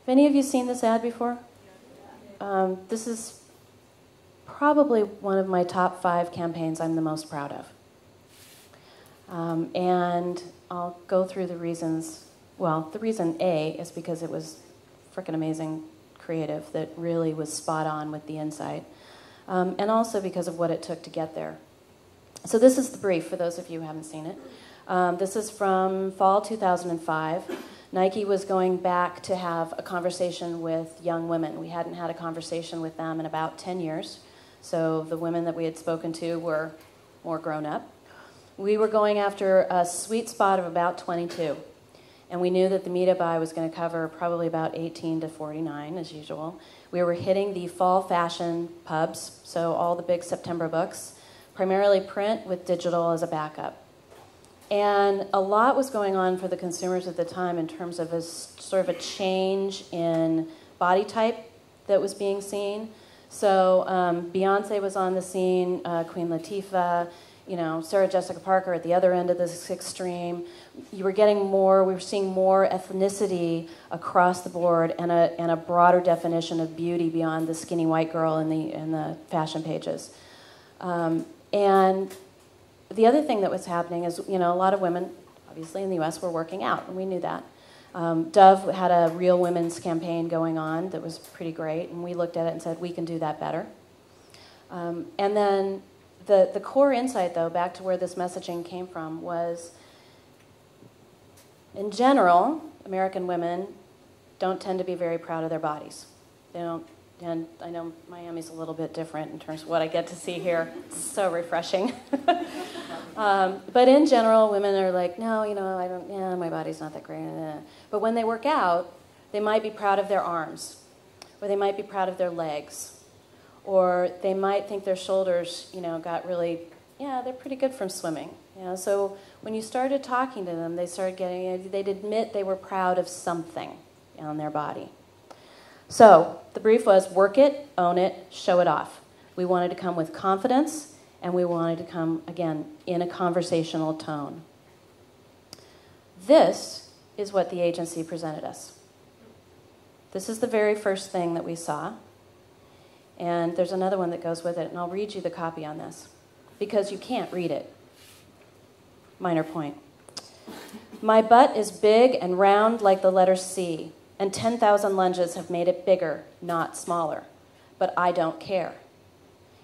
Have any of you seen this ad before? This is probably one of my top 5 campaigns I'm the most proud of. And I'll go through the reasons. Well, the reason A is because it was frickin' amazing creative that really was spot on with the insight. And also because of what it took to get there. So this is the brief for those of you who haven't seen it. This is from fall 2005. Nike was going back to have a conversation with young women. We hadn't had a conversation with them in about 10 years. So the women that we had spoken to were more grown up. We were going after a sweet spot of about 22. And we knew that the media buy was going to cover probably about 18 to 49, as usual. We were hitting the fall fashion pubs, so all the big September books, primarily print with digital as a backup. And a lot was going on for the consumers at the time in terms of a sort of a change in body type that was being seen. So Beyonce was on the scene, Queen Latifah, Sarah Jessica Parker at the other end of this extreme. We were seeing more ethnicity across the board and a broader definition of beauty beyond the skinny white girl in the fashion pages. And the other thing that was happening is, a lot of women, obviously in the US, were working out, and we knew that. Dove had a Real Women's campaign going on that was pretty great, and we looked at it and said, we can do that better. And then the core insight, though, back to where this messaging came from, was, in general, American women don't tend to be very proud of their bodies. They don't. And I know Miami's a little bit different in terms of what I get to see here. It's so refreshing. But in general, women are like, no, my body's not that great. But when they work out, they might be proud of their arms, or they might be proud of their legs, or they might think their shoulders, got really, they're pretty good from swimming. So when you started talking to them, they'd admit they were proud of something on their body. So the brief was work it, own it, show it off. We wanted to come with confidence, and we wanted to come, again, in a conversational tone. This is what the agency presented us. This is the very first thing that we saw. And there's another one that goes with it, and I'll read you the copy on this, because you can't read it. Minor point. My butt is big and round like the letter C. And 10,000 lunges have made it bigger, not smaller. But I don't care.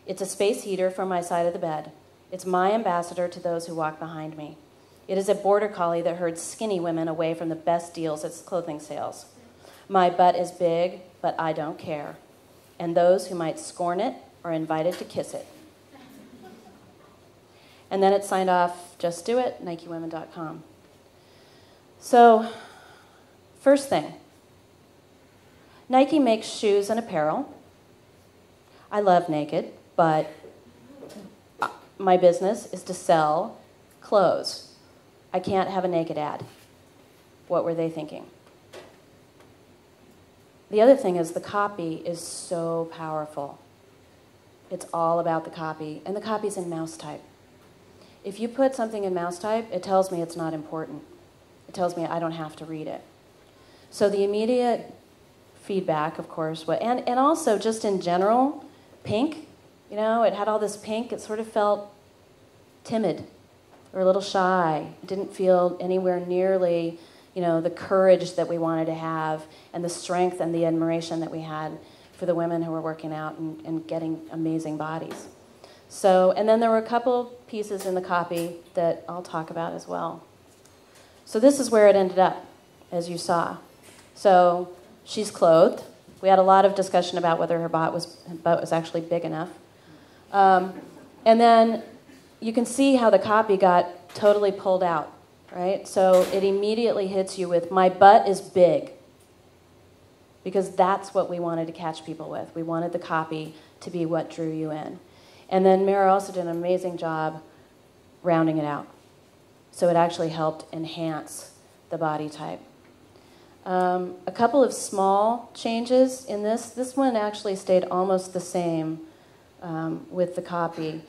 It's a space heater for my side of the bed. It's my ambassador to those who walk behind me. It is a border collie that herds skinny women away from the best deals at clothing sales. My butt is big, but I don't care. And those who might scorn it are invited to kiss it. And then it signed off, just do it, NikeWomen.com. So, first thing. Nike makes shoes and apparel. I love naked, but my business is to sell clothes. I can't have a naked ad. What were they thinking? The other thing is the copy is so powerful. It's all about the copy, and the copy's in mouse type. If you put something in mouse type, it tells me it's not important. It tells me I don't have to read it. So the immediate feedback, of course, and also just in general, pink, it had all this pink. It sort of felt timid or a little shy. It didn't feel anywhere nearly, the courage that we wanted to have and the strength and the admiration that we had for the women who were working out and getting amazing bodies. So, and then there were a couple pieces in the copy that I'll talk about as well. So this is where it ended up, as you saw. So she's clothed. We had a lot of discussion about whether her butt was actually big enough. And then you can see how the copy got totally pulled out, right? So it immediately hits you with, my butt is big. Because that's what we wanted to catch people with. We wanted the copy to be what drew you in. And then Mira also did an amazing job rounding it out. So it actually helped enhance the body type. A couple of small changes in this. This one actually stayed almost the same with the copy.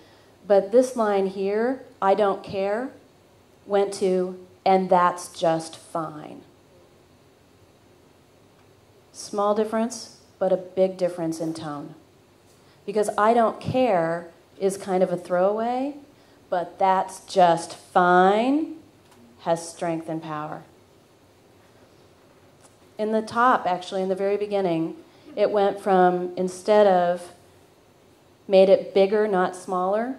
But this line here, I don't care, went to, and that's just fine. Small difference, but a big difference in tone. Because I don't care is kind of a throwaway, but that's just fine has strength and power. In the top, actually, in the very beginning, it went from, instead of, made it bigger, not smaller.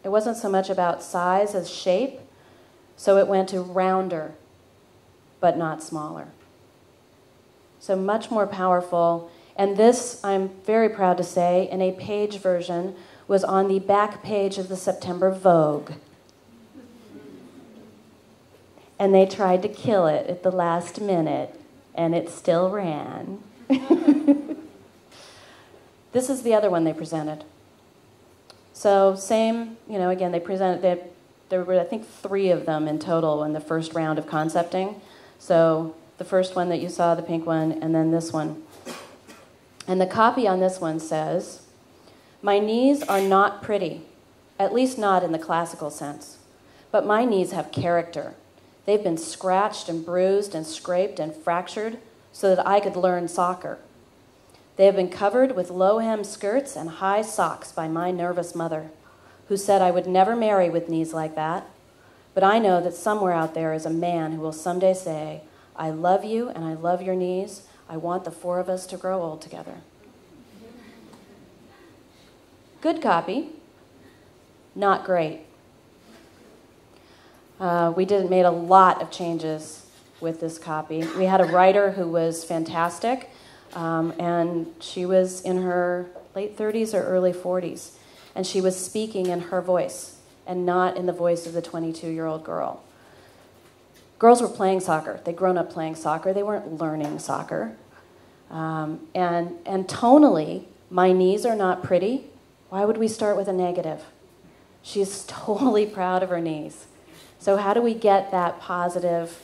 It wasn't so much about size as shape, so it went to rounder, but not smaller. So much more powerful. And this, I'm very proud to say, in a page version, was on the back page of the September Vogue. And they tried to kill it at the last minute, and it still ran. This is the other one they presented. So same, again, they presented, there were, I think, 3 of them in total in the first round of concepting. So the first one that you saw, the pink one, and then this one. And the copy on this one says, "My knees are not pretty, at least not in the classical sense, but my knees have character. They've been scratched and bruised and scraped and fractured so that I could learn soccer. They have been covered with low-hem skirts and high socks by my nervous mother, who said I would never marry with knees like that. But I know that somewhere out there is a man who will someday say, 'I love you and I love your knees. I want the 4 of us to grow old together.'" Good copy, not great. We made a lot of changes with this copy. We had a writer who was fantastic, and she was in her late 30s or early 40s, and she was speaking in her voice and not in the voice of the 22-year-old girl. Girls were playing soccer. They'd grown up playing soccer. They weren't learning soccer. And tonally, "My knees are not pretty." Why would we start with a negative? She's totally proud of her knees. So how do we get that positive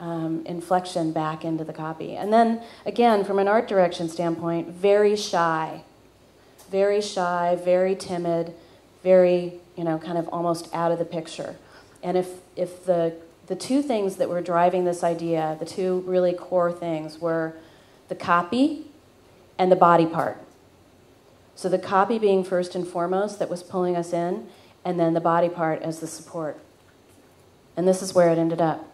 inflection back into the copy? And then, again, from an art direction standpoint, very shy, very timid, very, kind of almost out of the picture. And if the 2 things that were driving this idea, the 2 really core things, were the copy and the body part. So the copy being first and foremost that was pulling us in, and then the body part as the support. And this is where it ended up.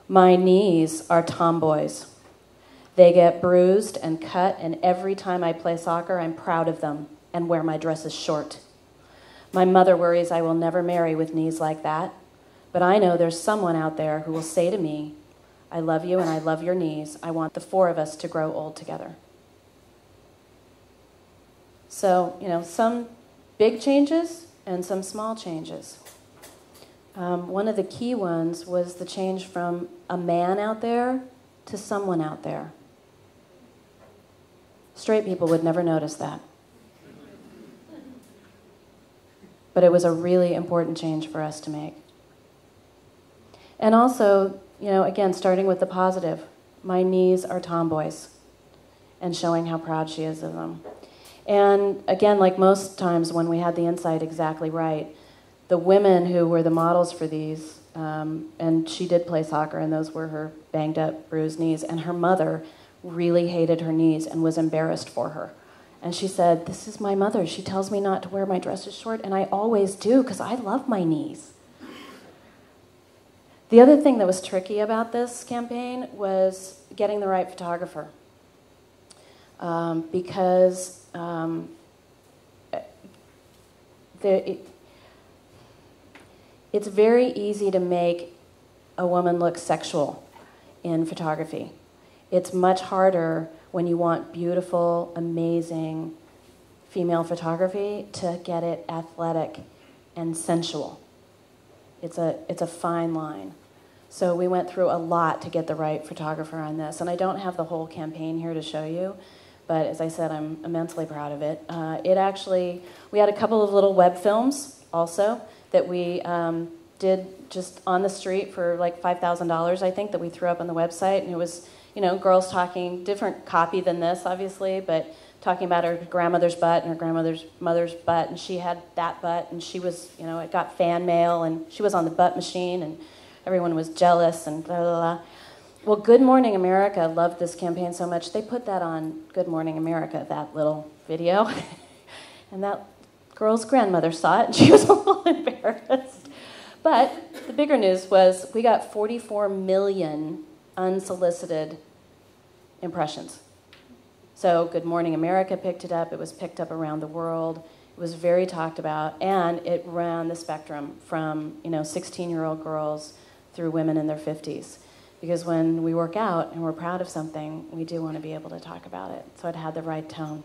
"My knees are tomboys. They get bruised and cut, and every time I play soccer, I'm proud of them and wear my dresses short. My mother worries I will never marry with knees like that, but I know there's someone out there who will say to me, 'I love you and I love your knees. I want the 4 of us to grow old together.'" So, some big changes and some small changes. One of the key ones was the change from a man out there to someone out there. Straight people would never notice that. But it was a really important change for us to make. And also, again, starting with the positive, "My knees are tomboys," and showing how proud she is of them. And again, like most times when we had the insight exactly right, the women who were the models for these, and she did play soccer, and those were her banged up, bruised knees, and her mother really hated her knees and was embarrassed for her. And she said, "This is my mother. She tells me not to wear my dresses short, and I always do because I love my knees." The other thing that was tricky about this campaign was getting the right photographer. Because it's very easy to make a woman look sexual in photography. It's much harder when you want beautiful, amazing female photography to get it athletic and sensual. It's a fine line. So we went through a lot to get the right photographer on this. And I don't have the whole campaign here to show you, but as I said, I'm immensely proud of it. We had a couple of little web films also that we did just on the street for like $5,000, I think, that we threw up on the website. And it was, girls talking, different copy than this, obviously, but talking about her grandmother's butt and her grandmother's mother's butt, and she had that butt, and she was, it got fan mail, and she was on the butt machine, and everyone was jealous, and blah, blah, blah. Well, Good Morning America loved this campaign so much, they put that on Good Morning America, that little video. And that girl's grandmother saw it, and she was a little embarrassed. But the bigger news was we got 44 million unsolicited impressions. So Good Morning America picked it up. It was picked up around the world. It was very talked about, and it ran the spectrum from 16-year-old girls through women in their 50s. Because when we work out and we're proud of something, we do want to be able to talk about it. So it had the right tone.